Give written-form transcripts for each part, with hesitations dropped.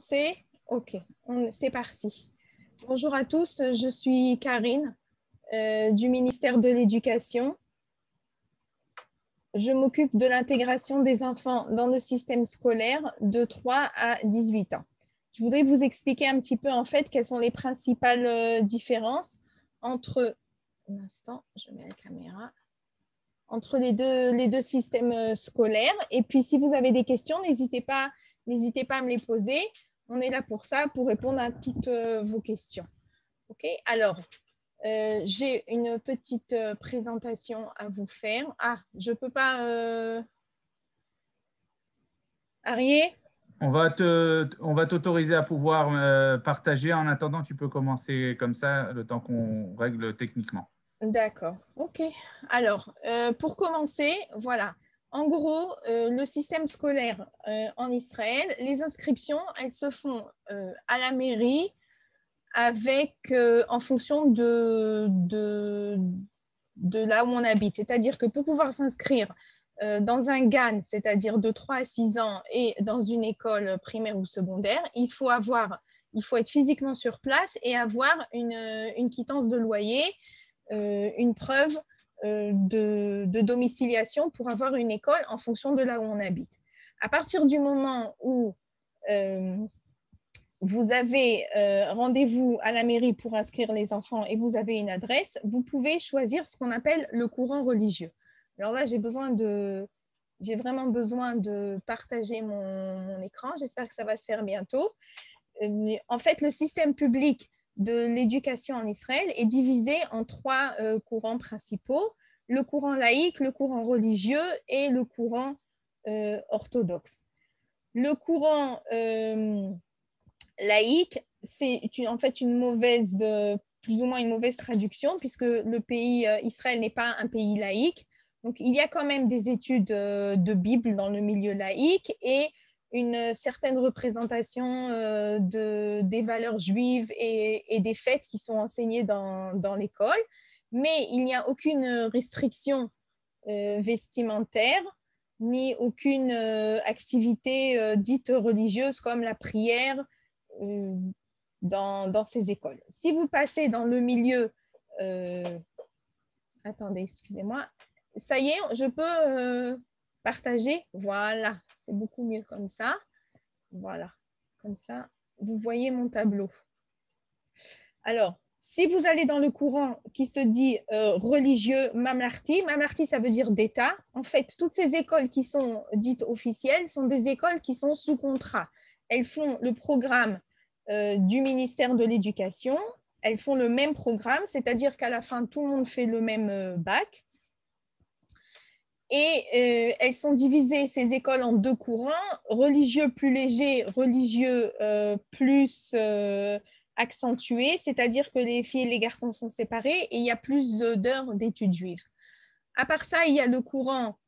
commencer? Ok, c'est parti. Bonjour à tous, je suis Karine du ministère de l'Éducation. Je m'occupe de l'intégration des enfants dans le système scolaire de 3 à 18 ans. Je voudrais vous expliquer un petit peu en fait quelles sont les principales différences entre, un instant, je mets la caméra, entre les deux systèmes scolaires. Et puis si vous avez des questions, n'hésitez pas à me les poser. On est là pour ça, pour répondre à toutes vos questions. Ok, alors, j'ai une petite présentation à vous faire. Ah, je ne peux pas... Arié? On va t'autoriser à pouvoir partager. En attendant, tu peux commencer comme ça, le temps qu'on règle techniquement. D'accord, ok. Alors, pour commencer, voilà. En gros, le système scolaire en Israël, les inscriptions, elles se font à la mairie en fonction de là où on habite. C'est-à-dire que pour pouvoir s'inscrire dans un GAN, c'est-à-dire de 3 à 6 ans, et dans une école primaire ou secondaire, il faut être physiquement sur place et avoir une quittance de loyer, une preuve de domiciliation pour avoir une école en fonction de là où on habite. À partir du moment où vous avez rendez-vous à la mairie pour inscrire les enfants et vous avez une adresse, vous pouvez choisir ce qu'on appelle le courant religieux. Alors là, j'ai vraiment besoin de partager mon écran. J'espère que ça va se faire bientôt. En fait, le système public de l'éducation en Israël est divisé en 3 courants principaux: le courant laïque, le courant religieux et le courant orthodoxe. Le courant laïque, c'est en fait plus ou moins une mauvaise traduction, puisque le pays Israël n'est pas un pays laïque. Donc, il y a quand même des études de Bible dans le milieu laïque et une certaine représentation des valeurs juives et des fêtes qui sont enseignées dans l'école. Mais il n'y a aucune restriction vestimentaire, ni aucune activité dite religieuse comme la prière dans ces écoles. Si vous passez dans le milieu... attendez, excusez-moi. Ça y est, je peux partager. Voilà, c'est beaucoup mieux comme ça. Voilà, comme ça, vous voyez mon tableau. Alors, si vous allez dans le courant qui se dit religieux mamlarti, mamlarti ça veut dire d'État. En fait, toutes ces écoles qui sont dites officielles sont des écoles qui sont sous contrat. Elles font le programme du ministère de l'Éducation. Elles font le même programme, c'est-à-dire qu'à la fin, tout le monde fait le même bac. Et elles sont divisées, ces écoles, en 2 courants: religieux plus léger, religieux plus accentué, c'est-à-dire que les filles et les garçons sont séparés et il y a plus d'heures d'études juives. À part ça, il y a le courant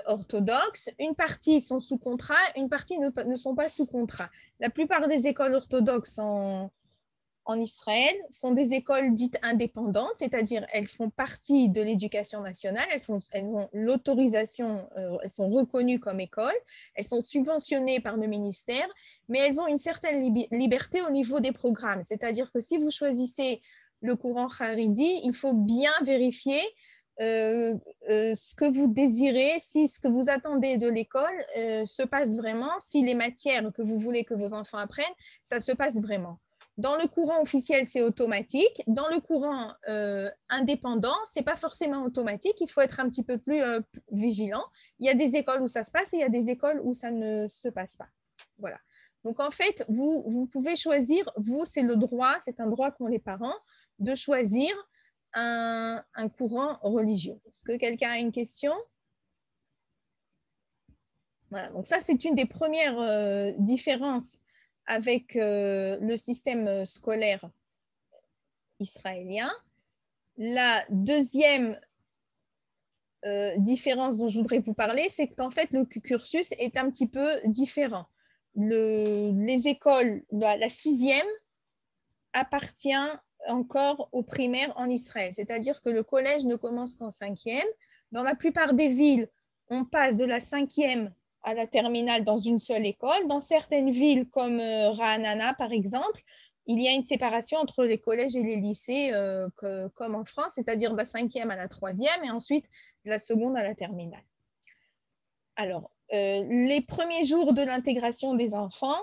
orthodoxe. Une partie sont sous contrat, une partie ne sont pas sous contrat. La plupart des écoles orthodoxes en Israël sont des écoles dites indépendantes, c'est-à-dire elles font partie de l'éducation nationale, elles ont l'autorisation, elles sont reconnues comme écoles, elles sont subventionnées par le ministère, mais elles ont une certaine liberté au niveau des programmes. C'est-à-dire que si vous choisissez le courant Haredi, il faut bien vérifier ce que vous désirez, si ce que vous attendez de l'école se passe vraiment, si les matières que vous voulez que vos enfants apprennent, ça se passe vraiment. Dans le courant officiel, c'est automatique. Dans le courant indépendant, ce n'est pas forcément automatique. Il faut être un petit peu plus vigilant. Il y a des écoles où ça se passe et il y a des écoles où ça ne se passe pas. Voilà. Donc, en fait, vous pouvez choisir, c'est un droit qu'ont les parents, de choisir un courant religieux. Est-ce que quelqu'un a une question? Voilà. Donc, ça, c'est une des premières différences avec le système scolaire israélien. La deuxième différence dont je voudrais vous parler, c'est qu'en fait, le cursus est un petit peu différent. Les écoles, la 6e appartient encore aux primaires en Israël, c'est-à-dire que le collège ne commence qu'en 5e. Dans la plupart des villes, on passe de la 5e à la terminale dans une seule école. Dans certaines villes comme Ra'anana, par exemple, il y a une séparation entre les collèges et les lycées, comme en France, c'est-à-dire de la 5e à la 3e et ensuite de la seconde à la terminale. Alors, les premiers jours de l'intégration des enfants,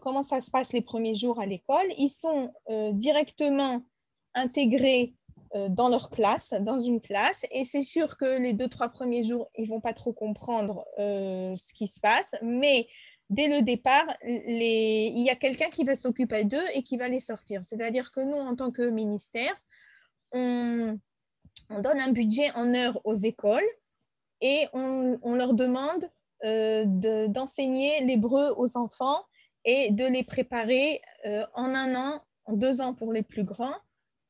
comment ça se passe les premiers jours à l'école? Ils sont directement intégrés dans leur classe, dans une classe, et c'est sûr que les 2-3 premiers jours, ils ne vont pas trop comprendre ce qui se passe, mais dès le départ, il y a quelqu'un qui va s'occuper d'eux et qui va les sortir. C'est-à-dire que nous, en tant que ministère, on donne un budget en heures aux écoles et on leur demande d'enseigner l'hébreu aux enfants et de les préparer en 1 an, en 2 ans pour les plus grands,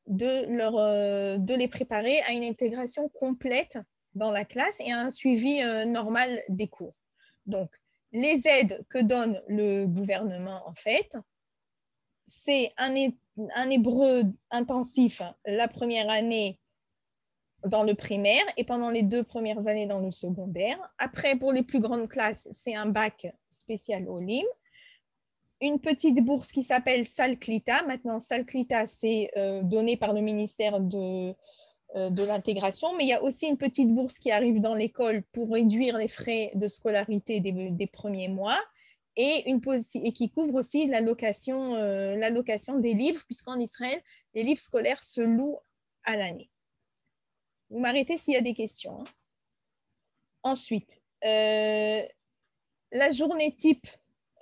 de les préparer à une intégration complète dans la classe et à un suivi normal des cours. Donc, les aides que donne le gouvernement, en fait, c'est un hébreu intensif la première année dans le primaire et pendant les 2 premières années dans le secondaire. Après, pour les plus grandes classes, c'est un bac spécial Olim. Une petite bourse qui s'appelle Salklita. Maintenant, Salklita, c'est donné par le ministère de l'intégration, mais il y a aussi une petite bourse qui arrive dans l'école pour réduire les frais de scolarité des premiers mois et qui couvre aussi l'allocation des livres, puisqu'en Israël, les livres scolaires se louent à l'année. Vous m'arrêtez s'il y a des questions. Hein. Ensuite, la journée type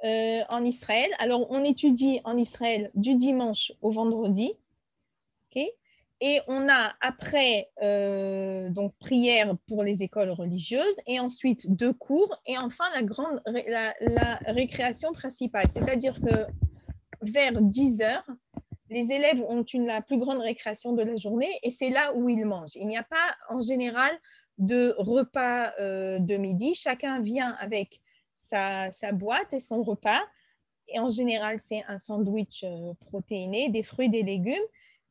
en Israël. Alors, on étudie en Israël du dimanche au vendredi. Okay, et on a après donc prière pour les écoles religieuses et ensuite 2 cours et enfin la récréation principale. C'est-à-dire que vers 10 heures, les élèves ont la plus grande récréation de la journée et c'est là où ils mangent. Il n'y a pas en général de repas de midi. Chacun vient avec sa boîte et son repas. Et en général, c'est un sandwich protéiné, des fruits, des légumes.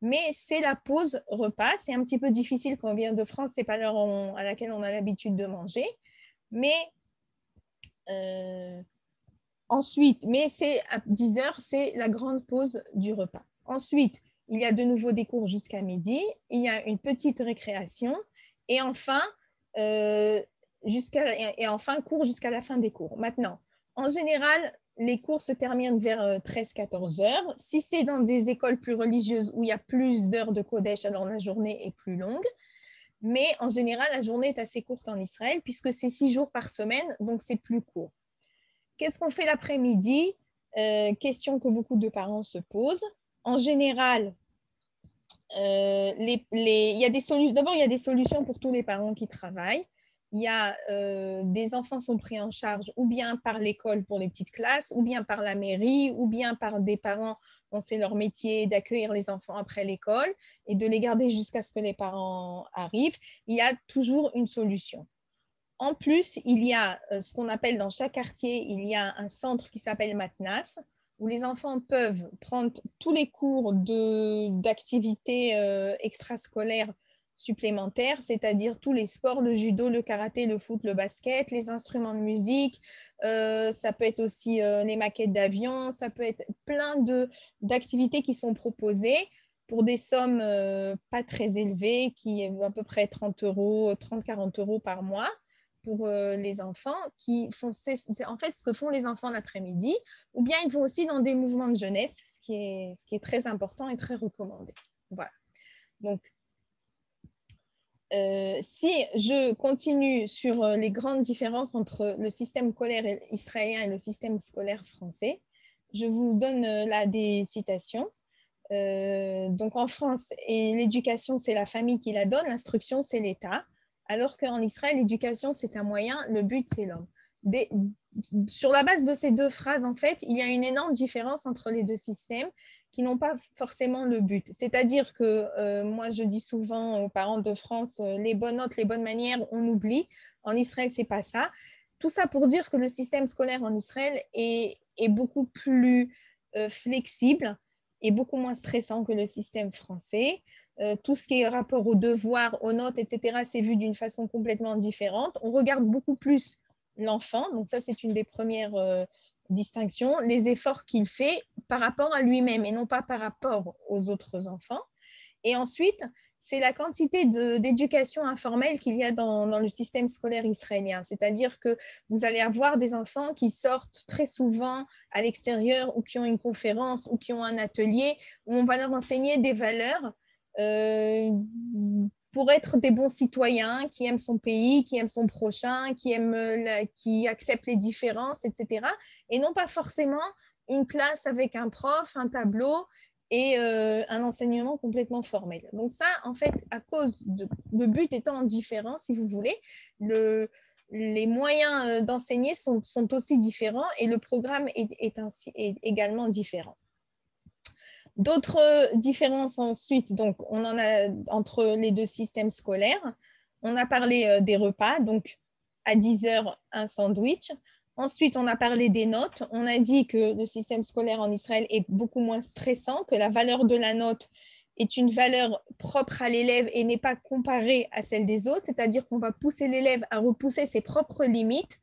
Mais c'est la pause repas. C'est un petit peu difficile quand on vient de France. Ce n'est pas l'heure à laquelle on a l'habitude de manger. Mais ensuite, c'est à 10 heures, c'est la grande pause du repas. Ensuite, il y a de nouveau des cours jusqu'à midi. Il y a une petite récréation. Et enfin, cours jusqu'à la fin des cours. Maintenant, en général, les cours se terminent vers 13-14 heures. Si c'est dans des écoles plus religieuses où il y a plus d'heures de Kodesh, alors la journée est plus longue. Mais en général, la journée est assez courte en Israël puisque c'est 6 jours par semaine, donc c'est plus court. Qu'est-ce qu'on fait l'après-midi? Question que beaucoup de parents se posent. En général, il y a des solutions. D'abord, il y a des solutions pour tous les parents qui travaillent. Il y a des enfants sont pris en charge ou bien par l'école pour les petites classes, ou bien par la mairie, ou bien par des parents dont c'est leur métier d'accueillir les enfants après l'école et de les garder jusqu'à ce que les parents arrivent. Il y a toujours une solution. En plus, il y a ce qu'on appelle dans chaque quartier, il y a un centre qui s'appelle Matnas, où les enfants peuvent prendre tous les cours d'activités extrascolaires supplémentaires, c'est-à-dire tous les sports, le judo, le karaté, le foot, le basket, les instruments de musique, ça peut être aussi les maquettes d'avions, ça peut être plein d'activités qui sont proposées pour des sommes pas très élevées, qui est à peu près 30-40 euros par mois pour les enfants qui font en fait ce que font les enfants l'après-midi, ou bien ils vont aussi dans des mouvements de jeunesse, ce qui est très important et très recommandé. Voilà. Donc, si je continue sur les grandes différences entre le système scolaire israélien et le système scolaire français, je vous donne là des citations. Donc en France, l'éducation, c'est la famille qui la donne, l'instruction, c'est l'État. Alors qu'en Israël, l'éducation, c'est un moyen, le but, c'est l'homme. Sur la base de ces 2 phrases, en fait, il y a une énorme différence entre les 2 systèmes qui n'ont pas forcément le but. C'est-à-dire que moi, je dis souvent aux parents de France, les bonnes notes, les bonnes manières, on oublie. En Israël, ce n'est pas ça. Tout ça pour dire que le système scolaire en Israël est beaucoup plus flexible et beaucoup moins stressant que le système français. Tout ce qui est rapport aux devoirs, aux notes, etc., c'est vu d'une façon complètement différente. On regarde beaucoup plus l'enfant. Donc ça, c'est une des premières distinctions, les efforts qu'il fait par rapport à lui-même et non pas par rapport aux autres enfants. Et ensuite, c'est la quantité d'éducation informelle qu'il y a dans le système scolaire israélien. C'est-à-dire que vous allez avoir des enfants qui sortent très souvent à l'extérieur ou qui ont une conférence ou qui ont un atelier où on va leur enseigner des valeurs pour être des bons citoyens, qui aiment son pays, qui aiment son prochain, qui acceptent les différences, etc. Et non pas forcément une classe avec un prof, un tableau et un enseignement complètement formel. Donc ça, en fait, le but étant différent, si vous voulez, les moyens d'enseigner sont aussi différents et le programme est également différent. D'autres différences ensuite, donc on en a entre les deux systèmes scolaires. On a parlé des repas, donc à 10 heures, un sandwich. Ensuite, on a parlé des notes. On a dit que le système scolaire en Israël est beaucoup moins stressant, que la valeur de la note est une valeur propre à l'élève et n'est pas comparée à celle des autres, c'est-à-dire qu'on va pousser l'élève à repousser ses propres limites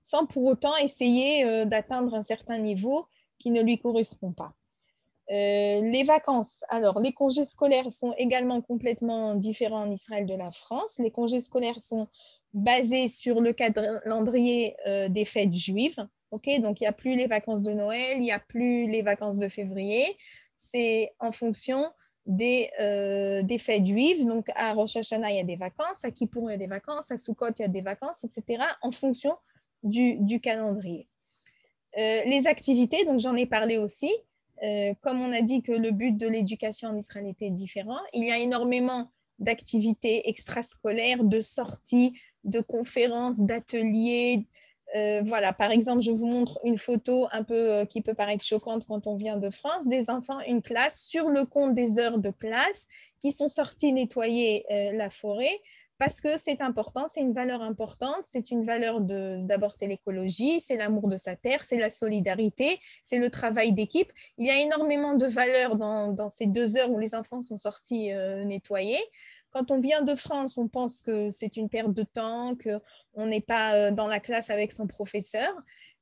sans pour autant essayer d'atteindre un certain niveau qui ne lui correspond pas. Les vacances, alors les congés scolaires sont également complètement différents en Israël de la France. Les congés scolaires sont basés sur le calendrier des fêtes juives. Okay, donc, il n'y a plus les vacances de Noël, il n'y a plus les vacances de février. C'est en fonction des fêtes juives. Donc, à Rosh Hashanah, il y a des vacances, à Kippour, il y a des vacances, à Sukkot, il y a des vacances, etc., en fonction du calendrier. Les activités, donc j'en ai parlé aussi. Comme on a dit que le but de l'éducation en Israël était différent, il y a énormément d'activités extrascolaires, de sorties, de conférences, d'ateliers. Voilà, par exemple, je vous montre une photo un peu qui peut paraître choquante quand on vient de France, des enfants, une classe, sur le compte des heures de classe, qui sont sortis nettoyer la forêt, parce que c'est important, c'est une valeur importante, c'est une valeur d'abord c'est l'écologie, c'est l'amour de sa terre, c'est la solidarité, c'est le travail d'équipe. Il y a énormément de valeurs dans ces 2 heures où les enfants sont sortis nettoyer. Quand on vient de France, on pense que c'est une perte de temps, qu'on n'est pas dans la classe avec son professeur,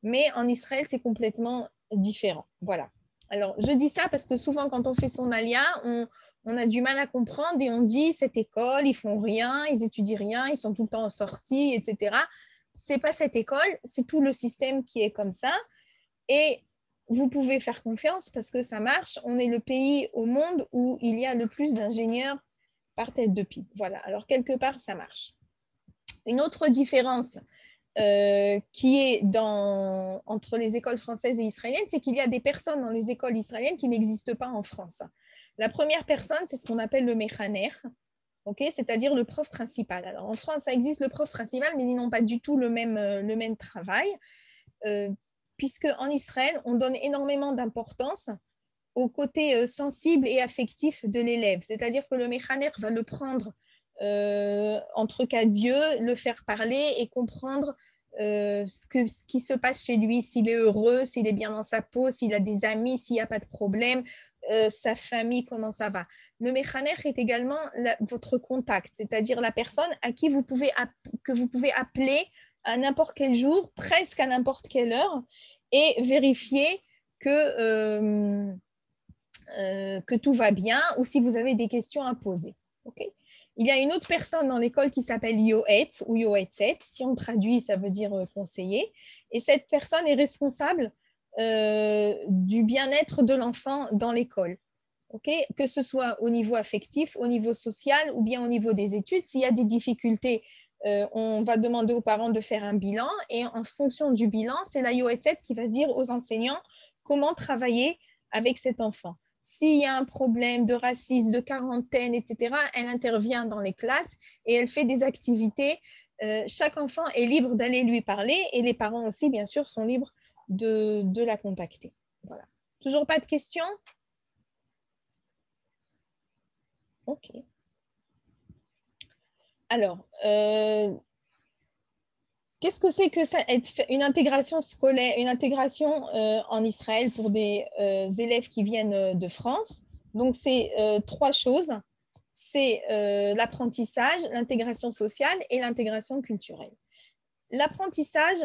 mais en Israël, c'est complètement différent. Voilà. Alors, je dis ça parce que souvent, quand on fait son alia, on a du mal à comprendre et on dit cette école, ils font rien, ils étudient rien, ils sont tout le temps en sortie, etc. C'est pas cette école, c'est tout le système qui est comme ça. Et vous pouvez faire confiance parce que ça marche. On est le pays au monde où il y a le plus d'ingénieurs par tête de pile. Voilà, alors quelque part, ça marche. Une autre différence qui est entre les écoles françaises et israéliennes, c'est qu'il y a des personnes dans les écoles israéliennes qui n'existent pas en France. La première personne, c'est ce qu'on appelle le mechaner, okay, c'est-à-dire le prof principal. Alors, en France, ça existe le prof principal, mais ils n'ont pas du tout le même travail, puisque en Israël, on donne énormément d'importance au côté sensible et affectif de l'élève. C'est-à-dire que le mechaner va le prendre entre quatre yeux, le faire parler et comprendre ce qui se passe chez lui, s'il est heureux, s'il est bien dans sa peau, s'il a des amis, s'il n'y a pas de problème, sa famille, comment ça va. Le mechaner est également votre contact, c'est-à-dire la personne à qui que vous pouvez appeler à n'importe quel jour, presque à n'importe quelle heure, et vérifier que tout va bien ou si vous avez des questions à poser. Okay. Il y a une autre personne dans l'école qui s'appelle Yoetz ou Yoetzet. Si on traduit, ça veut dire conseiller. Et cette personne est responsable du bien-être de l'enfant dans l'école. Okay. Que ce soit au niveau affectif, au niveau social ou bien au niveau des études. S'il y a des difficultés, on va demander aux parents de faire un bilan et en fonction du bilan, c'est la Yoetzet qui va dire aux enseignants comment travailler avec cet enfant. S'il y a un problème de racisme, de quarantaine, etc., elle intervient dans les classes et elle fait des activités. Chaque enfant est libre d'aller lui parler et les parents aussi, bien sûr, sont libres de la contacter. Voilà. Toujours pas de questions? Ok. Alors, qu'est-ce que c'est que ça, une intégration scolaire, une intégration en Israël pour des élèves qui viennent de France? Donc, c'est 3 choses. C'est l'apprentissage, l'intégration sociale et l'intégration culturelle. l'apprentissage,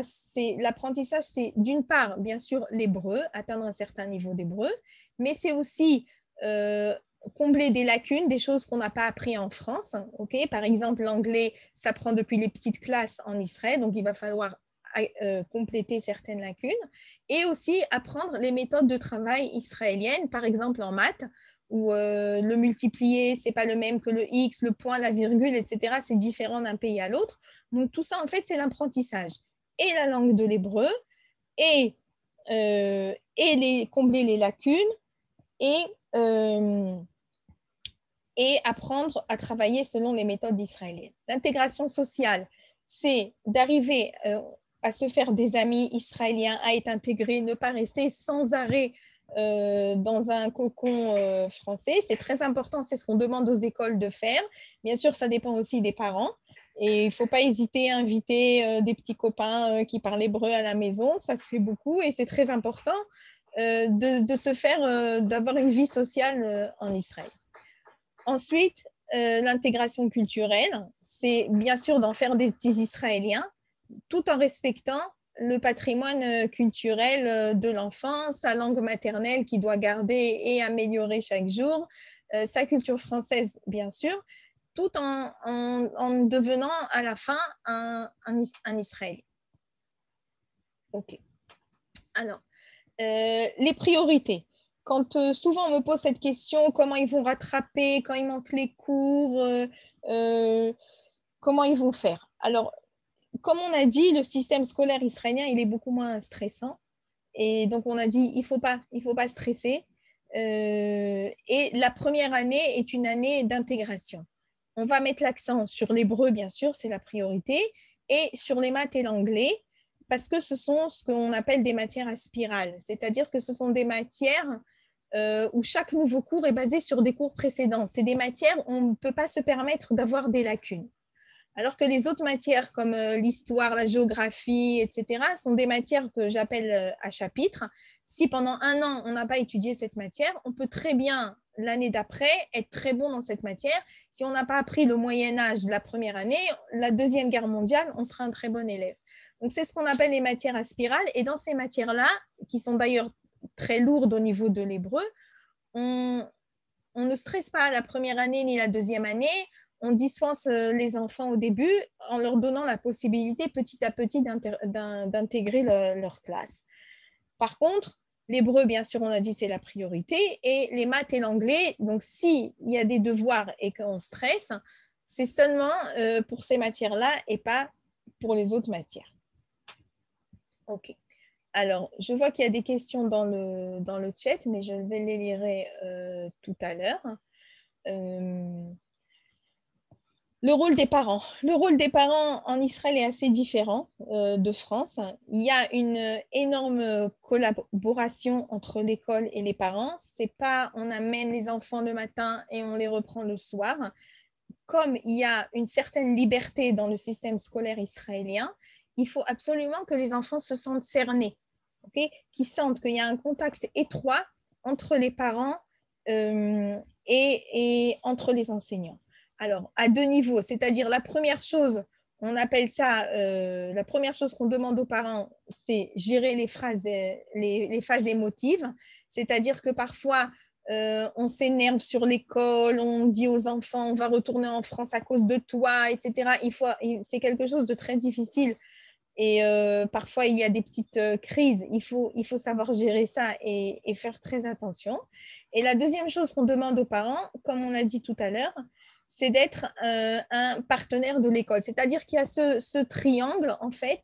c'est d'une part, bien sûr, l'hébreu, atteindre un certain niveau d'hébreu, mais c'est aussi combler des lacunes, des choses qu'on n'a pas appris en France. Okay, par exemple, l'anglais s'apprend depuis les petites classes en Israël, donc il va falloir compléter certaines lacunes, et aussi apprendre les méthodes de travail israéliennes, par exemple en maths, où le multiplier, ce n'est pas le même que le X, le point, la virgule, etc. C'est différent d'un pays à l'autre. Donc tout ça, en fait, c'est l'apprentissage. Et la langue de l'hébreu, et combler les lacunes, et apprendre à travailler selon les méthodes israéliennes. L'intégration sociale, c'est d'arriver à se faire des amis israéliens, à être intégré, ne pas rester sans arrêt dans un cocon français. C'est très important, c'est ce qu'on demande aux écoles de faire. Bien sûr, ça dépend aussi des parents. Et il ne faut pas hésiter à inviter des petits copains qui parlent hébreu à la maison. Ça se fait beaucoup et c'est très important de se faire, d'avoir une vie sociale en Israël. Ensuite, l'intégration culturelle, c'est bien sûr d'en faire des petits Israéliens, tout en respectant le patrimoine culturel de l'enfant, sa langue maternelle qu'il doit garder et améliorer chaque jour, sa culture française, bien sûr, tout en devenant à la fin un Israélien. OK. Alors, les priorités. Quand souvent on me pose cette question, comment ils vont rattraper, quand il manque les cours, comment ils vont faire? Alors, comme on a dit, le système scolaire israélien, il est beaucoup moins stressant. Et donc, on a dit, il faut pas stresser. Et la première année est une année d'intégration. On va mettre l'accent sur l'hébreu, bien sûr, c'est la priorité, et sur les maths et l'anglais, parce que ce sont ce qu'on appelle des matières à spirale, c'est-à-dire que ce sont des matières où chaque nouveau cours est basé sur des cours précédents. C'est des matières où on ne peut pas se permettre d'avoir des lacunes. Alors que les autres matières comme l'histoire, la géographie, etc., sont des matières que j'appelle à chapitre. Si pendant un an, on n'a pas étudié cette matière, on peut très bien, l'année d'après, être très bon dans cette matière. Si on n'a pas appris le Moyen-Âge la première année, la Deuxième Guerre mondiale, on sera un très bon élève. Donc, c'est ce qu'on appelle les matières à spirale. Et dans ces matières-là, qui sont d'ailleurs très lourdes au niveau de l'hébreu, on ne stresse pas la première année ni la deuxième année. On dispense les enfants au début en leur donnant la possibilité petit à petit d'intégrer leur classe. Par contre, l'hébreu, bien sûr, on a dit c'est la priorité, et les maths et l'anglais, donc s'il y a des devoirs et qu'on stresse, c'est seulement pour ces matières-là et pas pour les autres matières. OK. Alors, je vois qu'il y a des questions dans le chat, mais je vais les lire tout à l'heure. Le rôle des parents. Le rôle des parents en Israël est assez différent de France. Il y a une énorme collaboration entre l'école et les parents. C'est pas on amène les enfants le matin et on les reprend le soir. Comme il y a une certaine liberté dans le système scolaire israélien, il faut absolument que les enfants se sentent cernés, okay? Qu'ils sentent qu'il y a un contact étroit entre les parents et entre les enseignants. Alors, à deux niveaux, c'est-à-dire la première chose, on appelle ça, la première chose qu'on demande aux parents, c'est gérer les phases émotives, c'est-à-dire que parfois, on s'énerve sur l'école, on dit aux enfants, on va retourner en France à cause de toi, etc. C'est quelque chose de très difficile et parfois, il y a des petites crises. Il faut savoir gérer ça et faire très attention. Et la deuxième chose qu'on demande aux parents, comme on a dit tout à l'heure, c'est d'être un partenaire de l'école. C'est-à-dire qu'il y a ce triangle, en fait,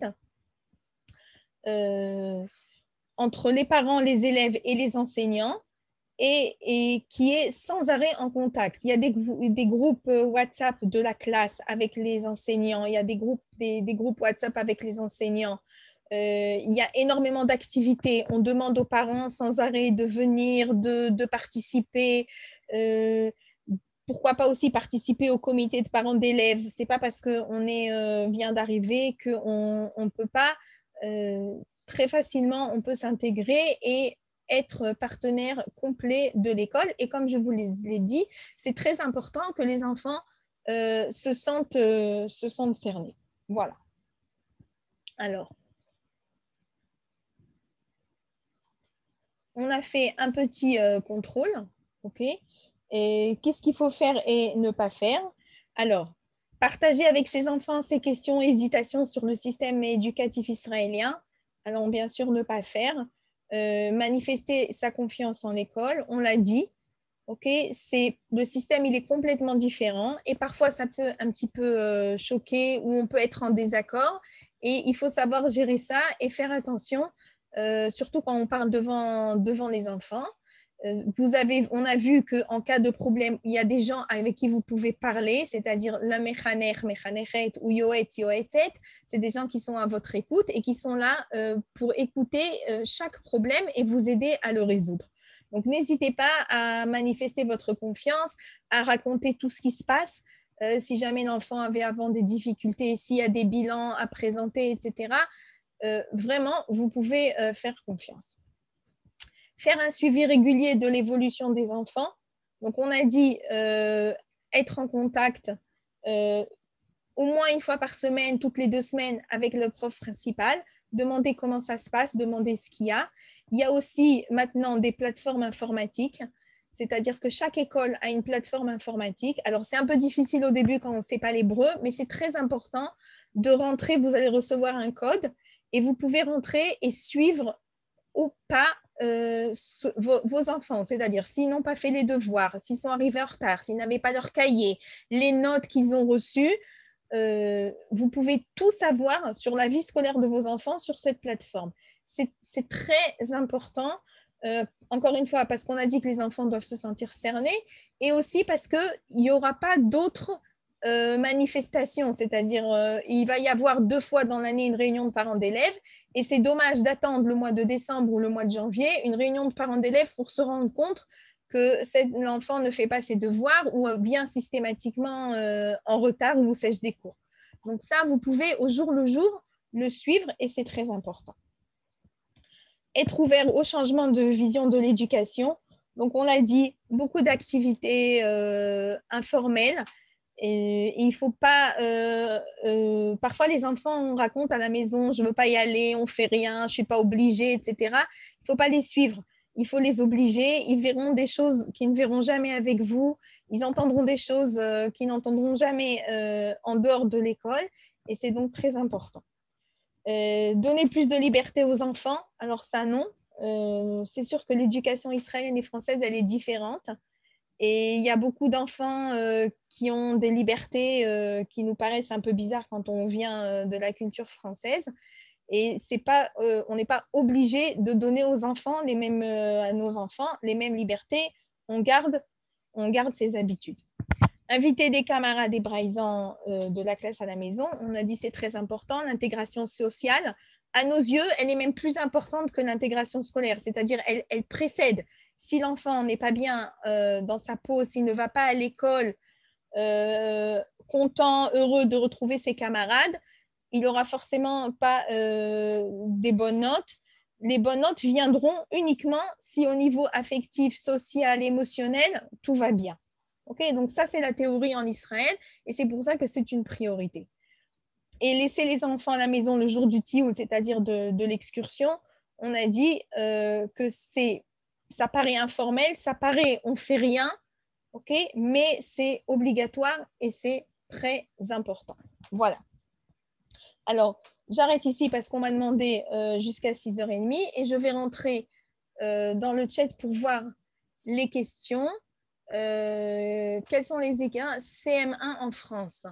entre les parents, les élèves et les enseignants, et qui est sans arrêt en contact. Il y a des groupes WhatsApp de la classe avec les enseignants, il y a des groupes WhatsApp avec les enseignants. Il y a énormément d'activités. On demande aux parents sans arrêt de venir, de participer. Pourquoi pas aussi participer au comité de parents d'élèves? Ce n'est pas parce qu'on vient d'arriver qu'on ne peut pas très facilement, on peut s'intégrer et être partenaire complet de l'école. Et comme je vous l'ai dit, c'est très important que les enfants se sentent cernés. Voilà. Alors, on a fait un petit contrôle, ok? Et qu'est-ce qu'il faut faire et ne pas faire? Alors, partager avec ses enfants ses questions et hésitations sur le système éducatif israélien. Alors, bien sûr, ne pas faire. Manifester sa confiance en l'école, on l'a dit. Ok, le système, il est complètement différent et parfois ça peut un petit peu choquer ou on peut être en désaccord et il faut savoir gérer ça et faire attention, surtout quand on parle devant les enfants. On a vu qu'en cas de problème, il y a des gens avec qui vous pouvez parler, c'est-à-dire la mechaner, mechaneret ou yoetz, yoetzet, c'est des gens qui sont à votre écoute et qui sont là pour écouter chaque problème et vous aider à le résoudre. Donc, n'hésitez pas à manifester votre confiance, à raconter tout ce qui se passe. Si jamais l'enfant avait avant des difficultés, s'il y a des bilans à présenter, etc., vraiment, vous pouvez faire confiance. Faire un suivi régulier de l'évolution des enfants. Donc, on a dit être en contact au moins une fois par semaine, toutes les 2 semaines avec le prof principal, demander comment ça se passe, demander ce qu'il y a. Il y a aussi maintenant des plateformes informatiques, c'est-à-dire que chaque école a une plateforme informatique. Alors, c'est un peu difficile au début quand on ne sait pas l'hébreu, mais c'est très important de rentrer. Vous allez recevoir un code et vous pouvez rentrer et suivre ou pas vos enfants, c'est-à-dire s'ils n'ont pas fait les devoirs, s'ils sont arrivés en retard, s'ils n'avaient pas leur cahier, les notes qu'ils ont reçues, vous pouvez tout savoir sur la vie scolaire de vos enfants sur cette plateforme. C'est très important, encore une fois, parce qu'on a dit que les enfants doivent se sentir cernés, et aussi parce qu'il n'y aura pas d'autres manifestations, c'est-à-dire il va y avoir 2 fois dans l'année une réunion de parents d'élèves, et c'est dommage d'attendre le mois de décembre ou le mois de janvier, une réunion de parents d'élèves pour se rendre compte que l'enfant ne fait pas ses devoirs ou vient systématiquement en retard ou sèche des cours. Donc ça, vous pouvez au jour le jour le suivre et c'est très important. Être ouvert au changement de vision de l'éducation. Donc on a dit beaucoup d'activités informelles. Et il ne faut pas… parfois, les enfants racontent à la maison « je ne veux pas y aller, on ne fait rien, je ne suis pas obligée, etc. » Il ne faut pas les suivre. Il faut les obliger. Ils verront des choses qu'ils ne verront jamais avec vous. Ils entendront des choses qu'ils n'entendront jamais en dehors de l'école. Et c'est donc très important. Donner plus de liberté aux enfants. Alors ça, non. C'est sûr que l'éducation israélienne et française, elle est différente. Et il y a beaucoup d'enfants qui ont des libertés qui nous paraissent un peu bizarres quand on vient de la culture française. Et on n'est pas obligé de donner aux enfants à nos enfants les mêmes libertés. On garde ses habitudes. Inviter des camarades hébraïsants de la classe à la maison, on a dit c'est très important. L'intégration sociale, à nos yeux, elle est même plus importante que l'intégration scolaire, c'est-à-dire elle précède. Si l'enfant n'est pas bien dans sa peau, s'il ne va pas à l'école content, heureux de retrouver ses camarades, il n'aura forcément pas des bonnes notes. Les bonnes notes viendront uniquement si au niveau affectif, social, émotionnel, tout va bien. Okay, donc ça, c'est la théorie en Israël et c'est pour ça que c'est une priorité. Et laisser les enfants à la maison le jour du tioul, c'est-à-dire de l'excursion, on a dit que ça paraît informel, ça paraît on ne fait rien, okay, mais c'est obligatoire et c'est très important. Voilà. Alors, j'arrête ici parce qu'on m'a demandé jusqu'à 6h30 et je vais rentrer dans le chat pour voir les questions. Quels sont les écarts CM1 en France?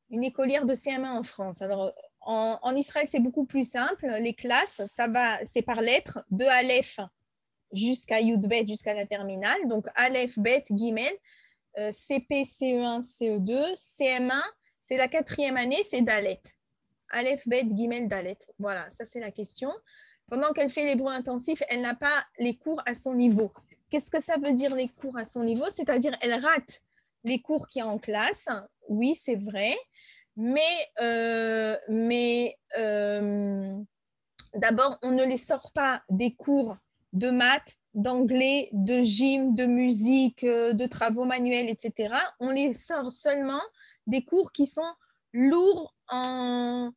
Une écolière de CM1 en France. Alors, en Israël, c'est beaucoup plus simple. Les classes, c'est par lettres, de Aleph jusqu'à Yud-Bet, jusqu'à la terminale. Donc, Aleph, Bet, Gimel, CP, CE1, CE2, CM1, c'est la 4e année, c'est Dalet. Aleph, Bet, Gimel, Dalet. Voilà, ça c'est la question. Pendant qu'elle fait l'hébreu intensif, elle n'a pas les cours à son niveau. Qu'est-ce que ça veut dire les cours à son niveau? C'est-à-dire elle rate les cours qu'il y a en classe. Oui, c'est vrai. Mais d'abord, on ne les sort pas des cours de maths, d'anglais, de gym, de musique, de travaux manuels, etc. On les sort seulement des cours qui sont lourds en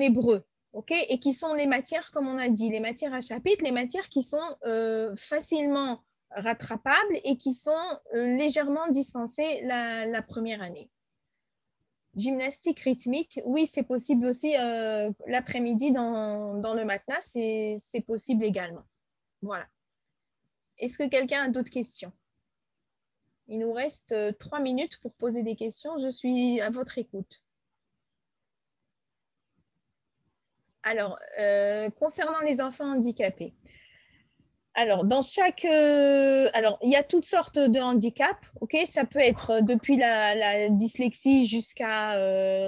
hébreu, ok, et qui sont les matières, comme on a dit, les matières à chapitre, les matières qui sont facilement rattrapables et qui sont légèrement dispensées la première année. Gymnastique rythmique, oui, c'est possible aussi l'après-midi dans le matna, c'est possible également. Voilà. Est-ce que quelqu'un a d'autres questions? Il nous reste 3 minutes pour poser des questions. Je suis à votre écoute. Alors, concernant les enfants handicapés, alors, il y a toutes sortes de handicaps, ok? Ça peut être depuis la dyslexie jusqu'à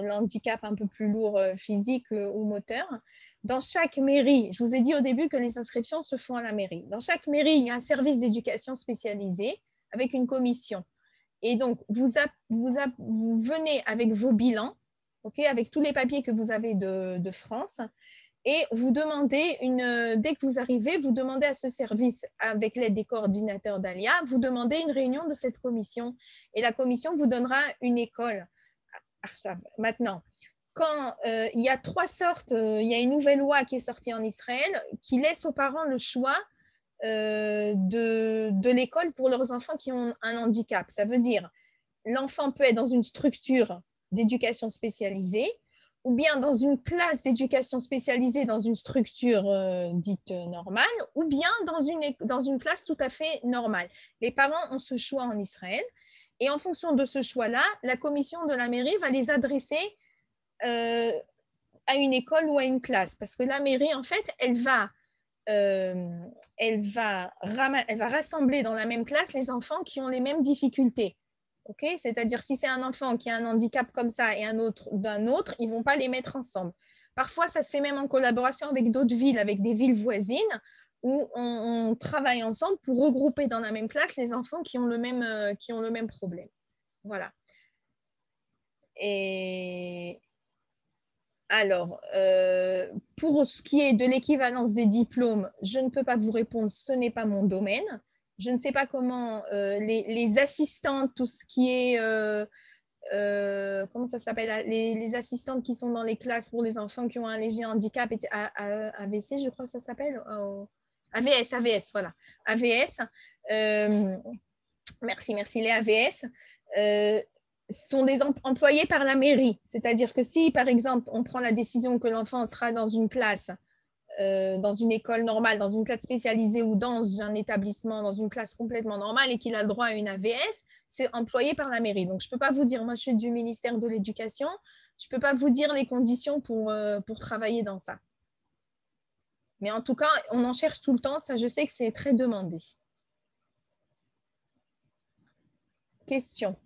l'handicap un peu plus lourd physique ou moteur. Dans chaque mairie, je vous ai dit au début que les inscriptions se font à la mairie. Dans chaque mairie, il y a un service d'éducation spécialisé avec une commission. Et donc, vous venez avec vos bilans, ok, avec tous les papiers que vous avez de France, et vous demandez dès que vous arrivez, vous demandez à ce service, avec l'aide des coordinateurs d'ALIA, vous demandez une réunion de cette commission. Et la commission vous donnera une école. Maintenant, quand il y a 3 sortes, il y a une nouvelle loi qui est sortie en Israël qui laisse aux parents le choix de l'école pour leurs enfants qui ont un handicap. Ça veut dire l'enfant peut être dans une structure d'éducation spécialisée ou bien dans une classe d'éducation spécialisée dans une structure dite normale, ou bien dans une classe tout à fait normale. Les parents ont ce choix en Israël, et en fonction de ce choix-là, la commission de la mairie va les adresser à une école ou à une classe, parce que la mairie, en fait, elle va rassembler dans la même classe les enfants qui ont les mêmes difficultés. Okay, c'est-à-dire, si c'est un enfant qui a un handicap comme ça et un autre d'un autre, ils ne vont pas les mettre ensemble. Parfois, ça se fait même en collaboration avec d'autres villes, avec des villes voisines, où on travaille ensemble pour regrouper dans la même classe les enfants qui ont le même problème. Voilà. Et alors, pour ce qui est de l'équivalence des diplômes, je ne peux pas vous répondre, ce n'est pas mon domaine. Je ne sais pas comment les assistantes, tout ce qui est, comment ça s'appelle, les assistantes qui sont dans les classes pour les enfants qui ont un léger handicap, AVC, je crois que ça s'appelle, AVS, voilà, AVS. Merci, les AVS. Sont des employés par la mairie. C'est-à-dire que si, par exemple, on prend la décision que l'enfant sera dans une classe, dans une école normale, dans une classe spécialisée ou dans un établissement, dans une classe complètement normale et qu'il a le droit à une AVS, c'est employé par la mairie. Donc, je ne peux pas vous dire, moi, je suis du ministère de l'Éducation, je ne peux pas vous dire les conditions pour travailler dans ça. Mais en tout cas, on en cherche tout le temps. Ça, je sais que c'est très demandé. Question.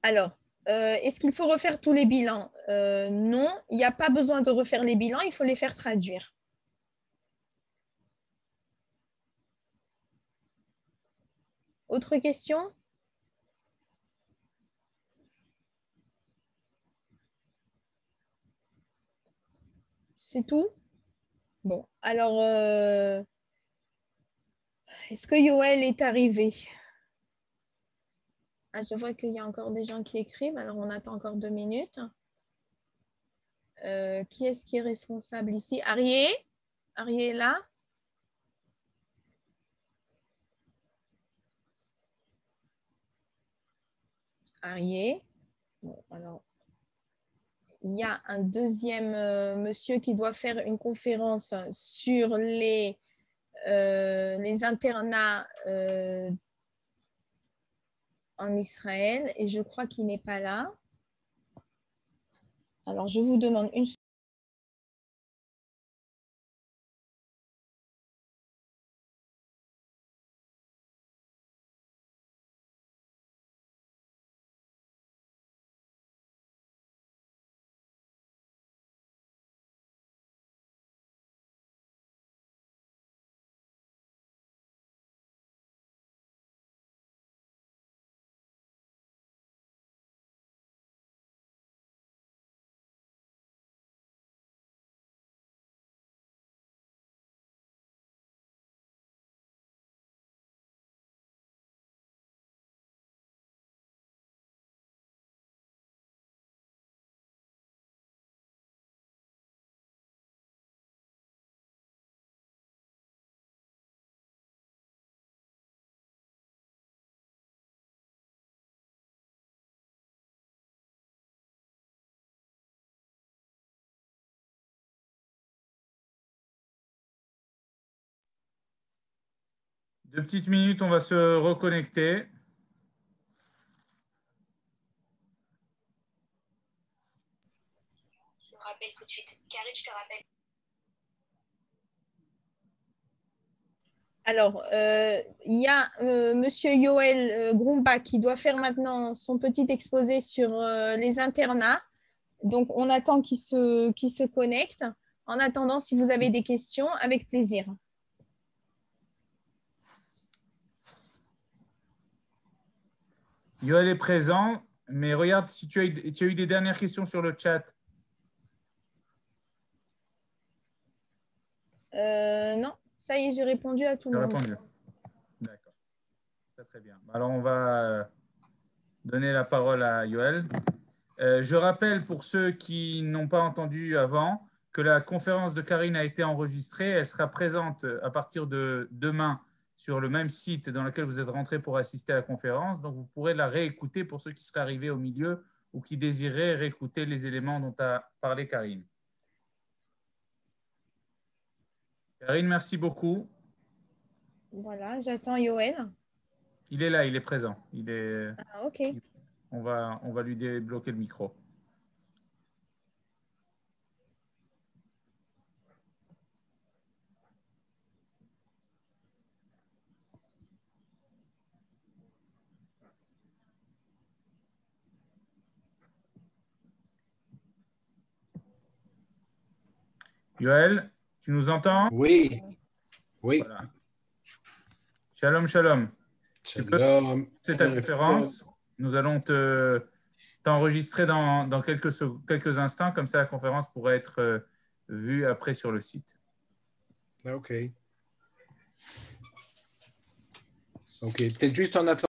Alors, est-ce qu'il faut refaire tous les bilans? Non, il n'y a pas besoin de refaire les bilans, il faut les faire traduire. Autre question? C'est tout? Bon, alors, est-ce que Yoël est arrivé? Ah, je vois qu'il y a encore des gens qui écrivent, alors on attend encore 2 minutes. Qui est-ce qui est responsable ici? Arié? Arié est là? Arié? Bon, alors, il y a un deuxième monsieur qui doit faire une conférence sur les internats en Israël et je crois qu'il n'est pas là. Alors, je vous demande une 2 petites minutes, on va se reconnecter. Je te rappelle tout de suite. Karine, je te rappelle. Alors, il y a Monsieur Yoel Grumba qui doit faire maintenant son petit exposé sur les internats. Donc, on attend qu'il se connecte. En attendant, si vous avez des questions, avec plaisir. Yoel est présent, mais regarde si tu as eu des dernières questions sur le chat. Non, ça y est, j'ai répondu à tout le monde. Répondu. D'accord. Très, très bien. Alors, on va donner la parole à Yoel. Je rappelle pour ceux qui n'ont pas entendu avant que la conférence de Karine a été enregistrée. Elle sera présente à partir de demain sur le même site dans lequel vous êtes rentré pour assister à la conférence. Donc, vous pourrez la réécouter pour ceux qui seraient arrivés au milieu ou qui désiraient réécouter les éléments dont a parlé Karine. Karine, merci beaucoup. Voilà, j'attends Yoel. Il est là, il est présent. Ah, OK. On va lui débloquer le micro. Yoel, tu nous entends? Oui. Oui. Voilà. Shalom, shalom. Shalom. C'est ta conférence. Nous allons t'enregistrer dans quelques instants. Comme ça, la conférence pourra être vue après sur le site. OK. OK. Peut-être juste en attendant.